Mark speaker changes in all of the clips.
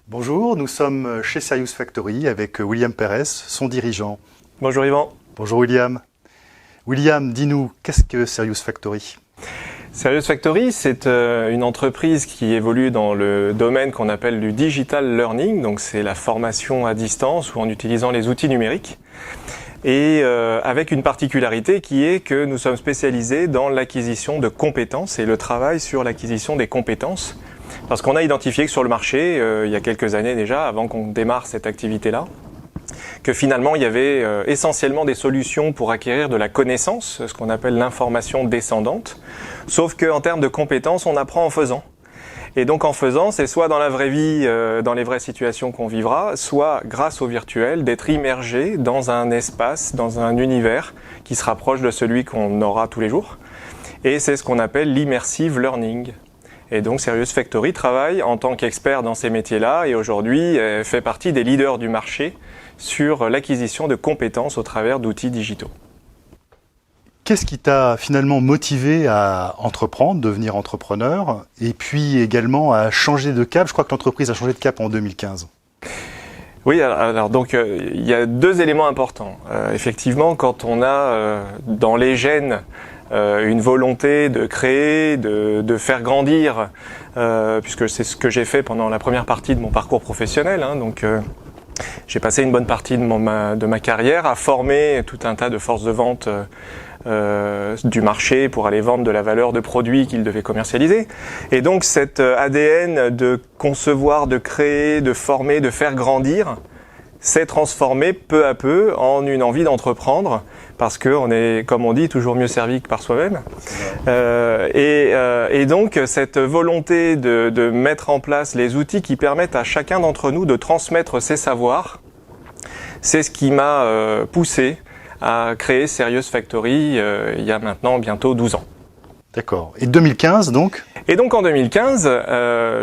Speaker 1: Bonjour, nous sommes chez Serious Factory avec William Pérez, son dirigeant.
Speaker 2: Bonjour Yvan.
Speaker 1: Bonjour William. William, dis-nous, qu'est-ce que Serious Factory ?
Speaker 2: Serious Factory, c'est une entreprise qui évolue dans le domaine qu'on appelle du digital learning, donc c'est la formation à distance ou en utilisant les outils numériques. Et avec une particularité qui est que nous sommes spécialisés dans l'acquisition de compétences et le travail sur l'acquisition des compétences. Parce qu'on a identifié que sur le marché, il y a quelques années déjà, avant qu'on démarre cette activité-là, que finalement il y avait essentiellement des solutions pour acquérir de la connaissance, ce qu'on appelle l'information descendante, sauf qu'en termes de compétences, on apprend en faisant. Et donc en faisant, c'est soit dans la vraie vie, dans les vraies situations qu'on vivra, soit grâce au virtuel, d'être immergé dans un espace, dans un univers qui se rapproche de celui qu'on aura tous les jours. Et c'est ce qu'on appelle l'immersive learning. Et donc Serious Factory travaille en tant qu'expert dans ces métiers-là et aujourd'hui fait partie des leaders du marché sur l'acquisition de compétences au travers d'outils digitaux.
Speaker 1: Qu'est-ce qui t'a finalement motivé à entreprendre, devenir entrepreneur, et puis également à changer de cap ? Je crois que l'entreprise a changé de cap en 2015.
Speaker 2: Oui, alors donc il y a deux éléments importants. Effectivement, quand on a dans les gènes une volonté de créer, de faire grandir, puisque c'est ce que j'ai fait pendant la première partie de mon parcours professionnel. J'ai passé une bonne partie de ma carrière à former tout un tas de forces de vente du marché pour aller vendre de la valeur de produits qu'ils devaient commercialiser. Et donc cet ADN de concevoir, de créer, de former, de faire grandir s'est transformé peu à peu en une envie d'entreprendre parce qu'on est, comme on dit, toujours mieux servi que par soi-même. Et donc cette volonté de mettre en place les outils qui permettent à chacun d'entre nous de transmettre ses savoirs, c'est ce qui m'a poussé à créer Serious Factory il y a maintenant bientôt 12 ans.
Speaker 1: D'accord. Et 2015 donc ?
Speaker 2: Et donc en 2015,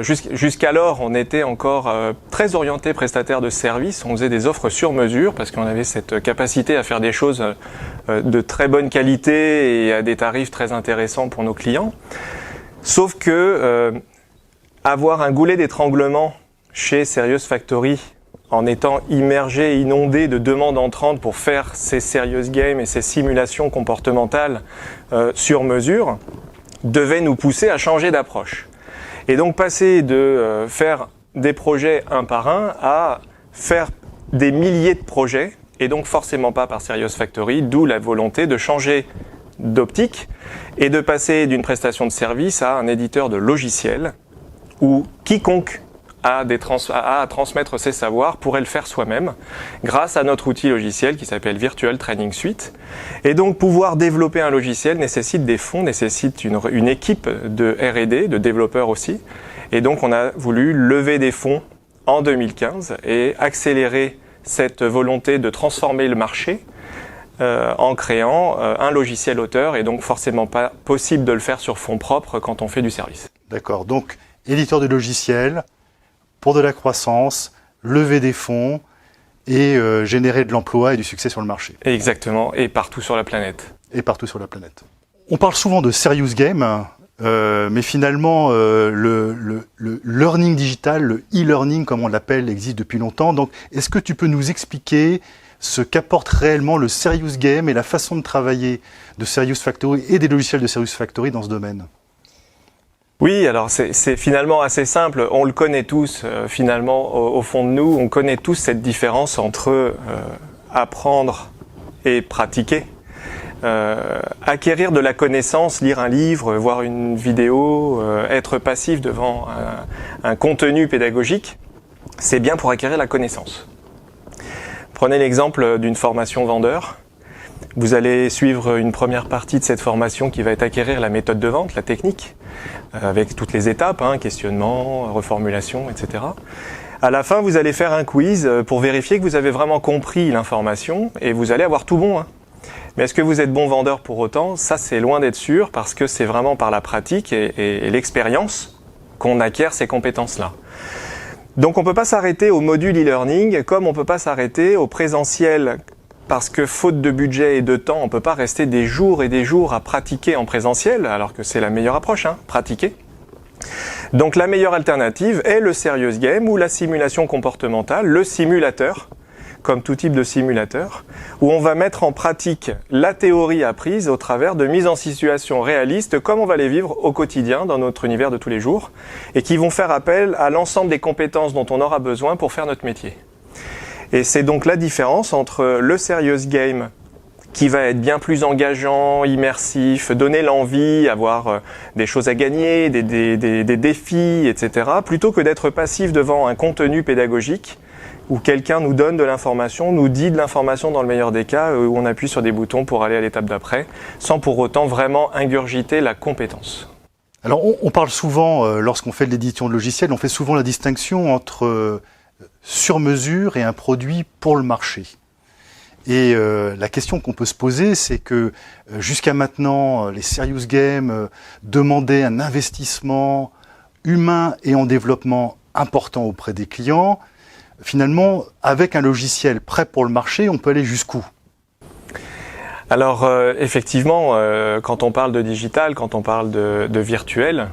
Speaker 2: jusqu'alors on était encore très orienté prestataire de services, on faisait des offres sur mesure parce qu'on avait cette capacité à faire des choses de très bonne qualité et à des tarifs très intéressants pour nos clients. Sauf que avoir un goulet d'étranglement chez Serious Factory en étant immergé, inondé de demandes entrantes pour faire ces serious games et ces simulations comportementales sur mesure, devait nous pousser à changer d'approche. Et donc passer de faire des projets un par un à faire des milliers de projets, et donc forcément pas par Serious Factory, d'où la volonté de changer d'optique et de passer d'une prestation de service à un éditeur de logiciels où quiconque à transmettre ses savoirs pourrait le faire soi-même grâce à notre outil logiciel qui s'appelle Virtual Training Suite. Et donc pouvoir développer un logiciel nécessite des fonds, nécessite une équipe de R&D, de développeurs aussi. Et donc on a voulu lever des fonds en 2015 et accélérer cette volonté de transformer le marché en créant un logiciel auteur et donc forcément pas possible de le faire sur fonds propres quand on fait du service.
Speaker 1: D'accord, donc éditeur de logiciels, pour de la croissance, lever des fonds et générer de l'emploi et du succès sur le marché.
Speaker 2: Exactement, et partout sur la planète.
Speaker 1: Et partout sur la planète. On parle souvent de serious game, mais finalement le learning digital, le e-learning comme on l'appelle, existe depuis longtemps. Donc est-ce que tu peux nous expliquer ce qu'apporte réellement le serious game et la façon de travailler de Serious Factory et des logiciels de Serious Factory dans ce domaine ?
Speaker 2: Oui, alors c'est finalement assez simple. On le connaît tous finalement au fond de nous. On connaît tous cette différence entre apprendre et pratiquer. Acquérir de la connaissance, lire un livre, voir une vidéo, être passif devant un contenu pédagogique, c'est bien pour acquérir la connaissance. Prenez l'exemple d'une formation vendeur. Vous allez suivre une première partie de cette formation qui va être acquérir la méthode de vente, la technique, avec toutes les étapes, questionnement, reformulation, etc. À la fin, vous allez faire un quiz pour vérifier que vous avez vraiment compris l'information et vous allez avoir tout bon. Mais est-ce que vous êtes bon vendeur pour autant ? Ça, c'est loin d'être sûr parce que c'est vraiment par la pratique et l'expérience qu'on acquiert ces compétences-là. Donc on ne peut pas s'arrêter au module e-learning comme on ne peut pas s'arrêter au présentiel parce que faute de budget et de temps, on ne peut pas rester des jours et des jours à pratiquer en présentiel alors que c'est la meilleure approche, pratiquer. Donc la meilleure alternative est le serious game ou la simulation comportementale, le simulateur, comme tout type de simulateur, où on va mettre en pratique la théorie apprise au travers de mises en situation réalistes comme on va les vivre au quotidien dans notre univers de tous les jours et qui vont faire appel à l'ensemble des compétences dont on aura besoin pour faire notre métier. Et c'est donc la différence entre le serious game qui va être bien plus engageant, immersif, donner l'envie, avoir des choses à gagner, des défis, etc., plutôt que d'être passif devant un contenu pédagogique où quelqu'un nous donne de l'information, nous dit de l'information dans le meilleur des cas, où on appuie sur des boutons pour aller à l'étape d'après, sans pour autant vraiment ingurgiter la compétence.
Speaker 1: Alors on parle souvent, lorsqu'on fait de l'édition de logiciels, on fait souvent la distinction entre sur-mesure et un produit pour le marché. Et la question qu'on peut se poser, c'est que jusqu'à maintenant, les serious games demandaient un investissement humain et en développement important auprès des clients. Finalement, avec un logiciel prêt pour le marché, on peut aller jusqu'où ?
Speaker 2: Alors effectivement, quand on parle de digital, quand on parle de virtuel,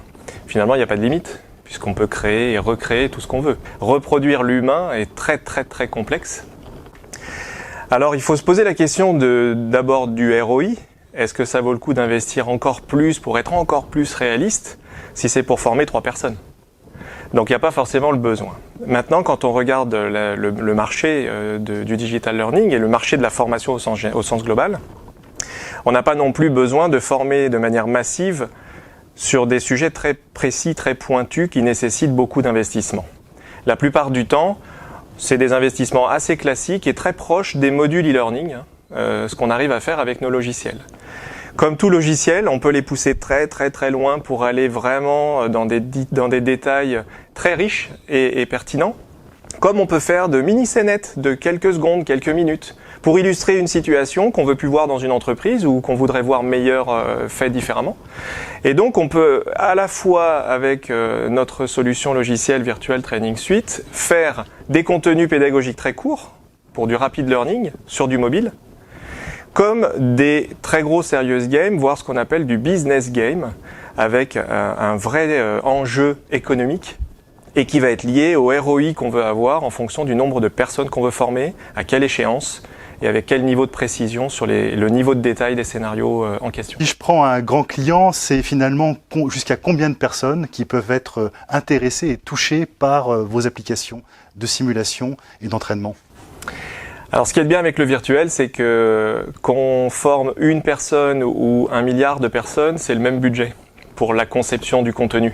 Speaker 2: finalement il n'y a pas de limite, puisqu'on peut créer et recréer tout ce qu'on veut. Reproduire l'humain est très très très complexe. Alors il faut se poser la question d'abord du ROI. Est-ce que ça vaut le coup d'investir encore plus pour être encore plus réaliste si c'est pour former 3 personnes ? Donc il n'y a pas forcément le besoin. Maintenant, quand on regarde le marché du digital learning et le marché de la formation au sens global, on n'a pas non plus besoin de former de manière massive sur des sujets très précis, très pointus qui nécessitent beaucoup d'investissement. La plupart du temps, c'est des investissements assez classiques et très proches des modules e-learning, ce qu'on arrive à faire avec nos logiciels. Comme tout logiciel, on peut les pousser très très très loin pour aller vraiment dans des détails très riches et pertinents, comme on peut faire de mini-scénettes de quelques secondes, quelques minutes, pour illustrer une situation qu'on veut plus voir dans une entreprise ou qu'on voudrait voir meilleure faite différemment. Et donc on peut à la fois avec notre solution logicielle Virtual Training Suite faire des contenus pédagogiques très courts pour du rapid learning sur du mobile, comme des très gros serious games, voire ce qu'on appelle du business game, avec un vrai enjeu économique et qui va être lié au ROI qu'on veut avoir en fonction du nombre de personnes qu'on veut former, à quelle échéance et avec quel niveau de précision sur le niveau de détail des scénarios en question.
Speaker 1: Si je prends un grand client, c'est finalement jusqu'à combien de personnes qui peuvent être intéressées et touchées par vos applications de simulation et d'entraînement ?
Speaker 2: Alors ce qui est bien avec le virtuel, c'est que qu'on forme une personne ou 1 milliard de personnes, c'est le même budget pour la conception du contenu.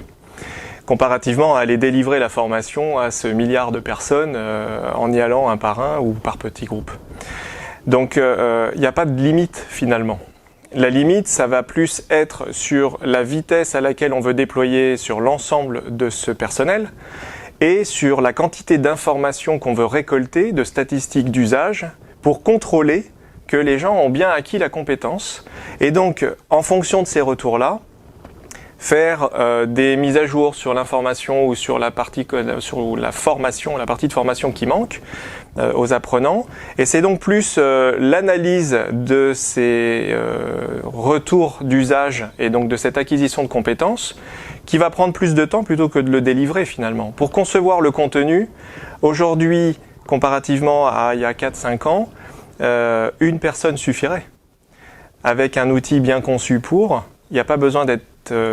Speaker 2: Comparativement à aller délivrer la formation à ce milliard de personnes en y allant un par un ou par petits groupes. Donc il n'y a pas de limite finalement. La limite, ça va plus être sur la vitesse à laquelle on veut déployer sur l'ensemble de ce personnel, et sur la quantité d'informations qu'on veut récolter, de statistiques d'usage, pour contrôler que les gens ont bien acquis la compétence. Et donc, en fonction de ces retours-là, faire des mises à jour sur l'information ou sur la partie la partie de formation qui manque aux apprenants. Et c'est donc plus l'analyse de ces retours d'usage et donc de cette acquisition de compétences qui va prendre plus de temps plutôt que de le délivrer finalement. Pour concevoir le contenu, aujourd'hui, comparativement à il y a 4-5 ans, une personne suffirait. Avec un outil bien conçu il n'y a pas besoin d'être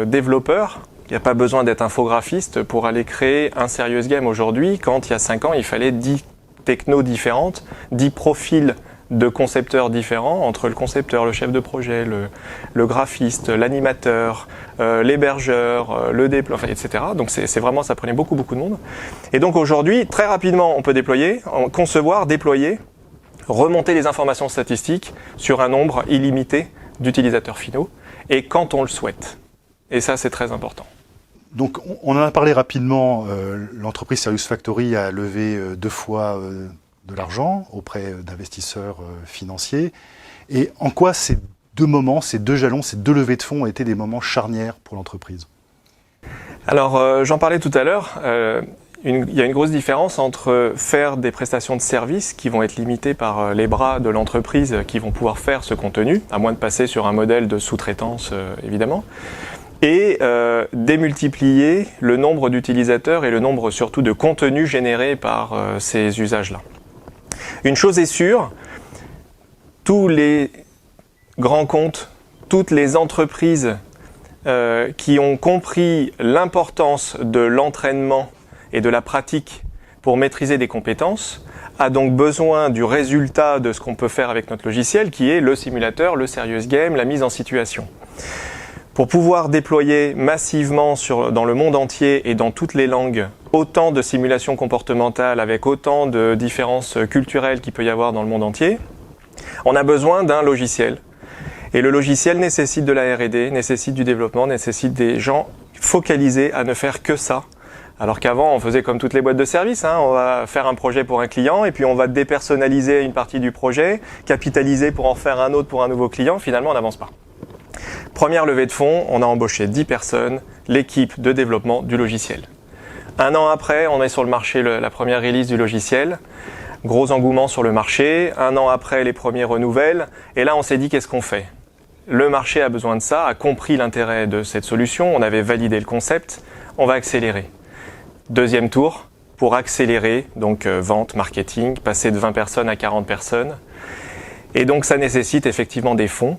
Speaker 2: développeur, il n'y a pas besoin d'être infographiste pour aller créer un serious game aujourd'hui, quand il y a 5 ans, il fallait 10 technos différentes, 10 profils de concepteurs différents, entre le concepteur, le chef de projet, le graphiste, l'animateur, l'hébergeur, le déploiement, etc. Donc c'est vraiment, ça prenait beaucoup de monde. Et donc aujourd'hui, très rapidement, on peut déployer, concevoir, déployer, remonter les informations statistiques sur un nombre illimité d'utilisateurs finaux, et quand on le souhaite. Et ça, c'est très important.
Speaker 1: Donc, on en a parlé rapidement. L'entreprise Serious Factory a levé 2 fois de l'argent auprès d'investisseurs financiers. Et en quoi ces 2 moments, ces 2 jalons, ces 2 levées de fonds ont été des moments charnières pour l'entreprise ?
Speaker 2: Alors, j'en parlais tout à l'heure. Il y a une grosse différence entre faire des prestations de services qui vont être limitées par les bras de l'entreprise qui vont pouvoir faire ce contenu, à moins de passer sur un modèle de sous-traitance, évidemment, et démultiplier le nombre d'utilisateurs et le nombre surtout de contenus générés par ces usages-là. Une chose est sûre, tous les grands comptes, toutes les entreprises qui ont compris l'importance de l'entraînement et de la pratique pour maîtriser des compétences, a donc besoin du résultat de ce qu'on peut faire avec notre logiciel, qui est le simulateur, le serious game, la mise en situation. Pour pouvoir déployer massivement dans le monde entier et dans toutes les langues autant de simulations comportementales avec autant de différences culturelles qu'il peut y avoir dans le monde entier, on a besoin d'un logiciel. Et le logiciel nécessite de la R&D, nécessite du développement, nécessite des gens focalisés à ne faire que ça. Alors qu'avant, on faisait comme toutes les boîtes de services, on va faire un projet pour un client et puis on va dépersonnaliser une partie du projet, capitaliser pour en faire un autre pour un nouveau client, finalement on n'avance pas. Première levée de fonds, on a embauché 10 personnes, l'équipe de développement du logiciel. Un an après, on est sur le marché, la première release du logiciel, gros engouement sur le marché, un an après les premiers renouvelles, et là on s'est dit qu'est-ce qu'on fait ? Le marché a besoin de ça, a compris l'intérêt de cette solution, on avait validé le concept, on va accélérer. Deuxième tour, pour accélérer, donc vente, marketing, passer de 20 personnes à 40 personnes. Et donc ça nécessite effectivement des fonds.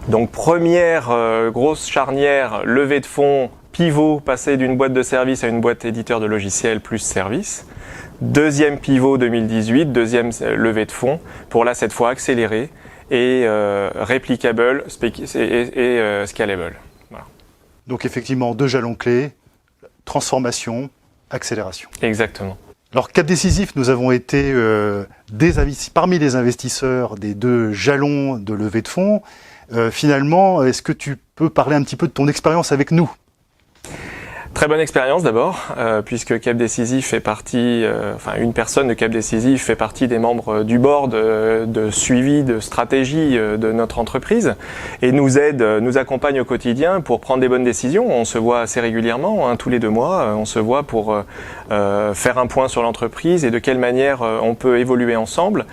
Speaker 2: Donc première grosse charnière, levée de fonds, pivot, passer d'une boîte de service à une boîte éditeur de logiciels plus service. Deuxième pivot 2018, deuxième levée de fonds, pour là cette fois accélérer et replicable et scalable. Voilà.
Speaker 1: Donc effectivement, 2 jalons clés, transformation, accélération.
Speaker 2: Exactement.
Speaker 1: Alors, Cap Décisif, nous avons été parmi les investisseurs des 2 jalons de levée de fonds. Finalement, est-ce que tu peux parler un petit peu de ton expérience avec nous ?
Speaker 2: Très bonne expérience d'abord, puisque Cap Décisif fait partie, une personne de Cap Décisif fait partie des membres du board de suivi de stratégie de notre entreprise et nous aide, nous accompagne au quotidien pour prendre des bonnes décisions. On se voit assez régulièrement, tous les 2 mois, on se voit pour faire un point sur l'entreprise et de quelle manière on peut évoluer ensemble.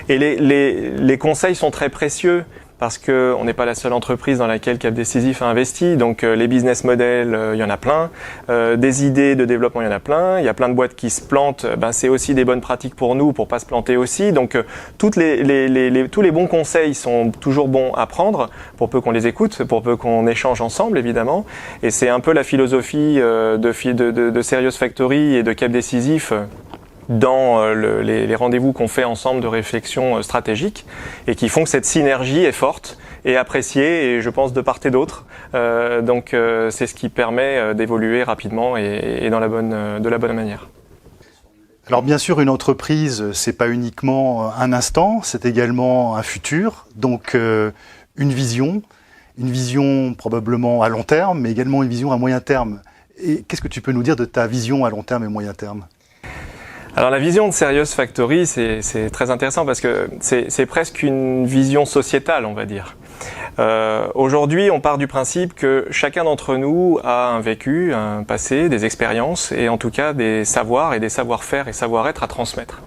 Speaker 2: Et les conseils sont très précieux. Parce qu'on n'est pas la seule entreprise dans laquelle Cap Décisif a investi, donc les business models, il y en a plein, des idées de développement, il y en a plein, il y a plein de boîtes qui se plantent, c'est aussi des bonnes pratiques pour nous, pour pas se planter aussi, donc tous les bons conseils sont toujours bons à prendre, pour peu qu'on les écoute, pour peu qu'on échange ensemble évidemment, et c'est un peu la philosophie de Serious Factory et de Cap Décisif, dans les rendez-vous qu'on fait ensemble de réflexion stratégique et qui font que cette synergie est forte et appréciée et je pense de part et d'autre. Donc c'est ce qui permet d'évoluer rapidement et de la bonne manière.
Speaker 1: Alors bien sûr, une entreprise, c'est pas uniquement un instant, c'est également un futur. Donc une vision probablement à long terme, mais également une vision à moyen terme. Et qu'est-ce que tu peux nous dire de ta vision à long terme et moyen terme ?
Speaker 2: Alors la vision de Serious Factory, c'est très intéressant parce que c'est presque une vision sociétale, on va dire. Aujourd'hui, on part du principe que chacun d'entre nous a un vécu, un passé, des expériences et en tout cas des savoirs et des savoir-faire et savoir-être à transmettre.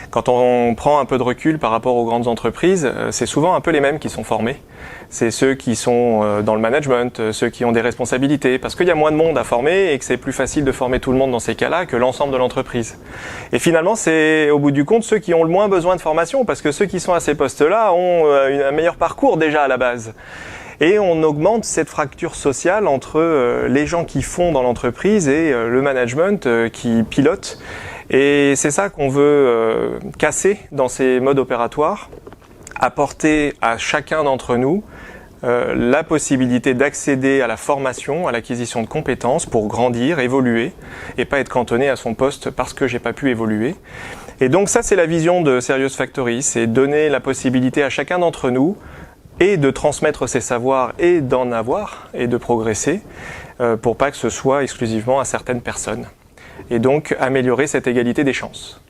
Speaker 2: Quand on prend un peu de recul par rapport aux grandes entreprises, c'est souvent un peu les mêmes qui sont formés. C'est ceux qui sont dans le management, ceux qui ont des responsabilités, parce qu'il y a moins de monde à former et que c'est plus facile de former tout le monde dans ces cas-là que l'ensemble de l'entreprise. Et finalement, c'est au bout du compte ceux qui ont le moins besoin de formation, parce que ceux qui sont à ces postes-là ont un meilleur parcours déjà à la base. Et on augmente cette fracture sociale entre les gens qui font dans l'entreprise et le management qui pilote. Et c'est ça qu'on veut casser dans ces modes opératoires, apporter à chacun d'entre nous la possibilité d'accéder à la formation, à l'acquisition de compétences pour grandir, évoluer et pas être cantonné à son poste parce que j'ai pas pu évoluer. Et donc ça, c'est la vision de Serious Factory, c'est donner la possibilité à chacun d'entre nous et de transmettre ses savoirs et d'en avoir et de progresser pour pas que ce soit exclusivement à certaines personnes. Et donc améliorer cette égalité des chances.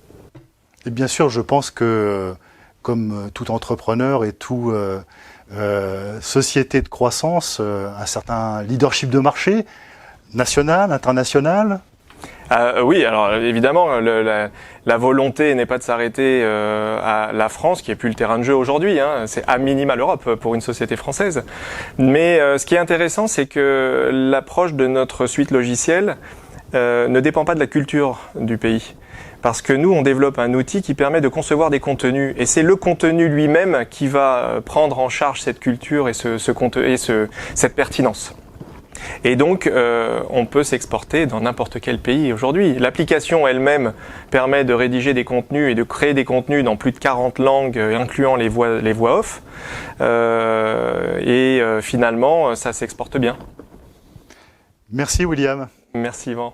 Speaker 1: Et bien sûr, je pense que comme tout entrepreneur et toute société de croissance, un certain leadership de marché, national, international.
Speaker 2: Oui, alors évidemment, la volonté n'est pas de s'arrêter à la France, qui est plus le terrain de jeu aujourd'hui. Hein. C'est à minima l'Europe pour une société française. Mais ce qui est intéressant, c'est que l'approche de notre suite logicielle ne dépend pas de la culture du pays. Parce que nous, on développe un outil qui permet de concevoir des contenus. Et c'est le contenu lui-même qui va prendre en charge cette culture et cette pertinence. Et donc, on peut s'exporter dans n'importe quel pays aujourd'hui. L'application elle-même permet de rédiger des contenus et de créer des contenus dans plus de 40 langues, incluant les voix off. Finalement, ça s'exporte bien.
Speaker 1: Merci William.
Speaker 2: Merci Yvan.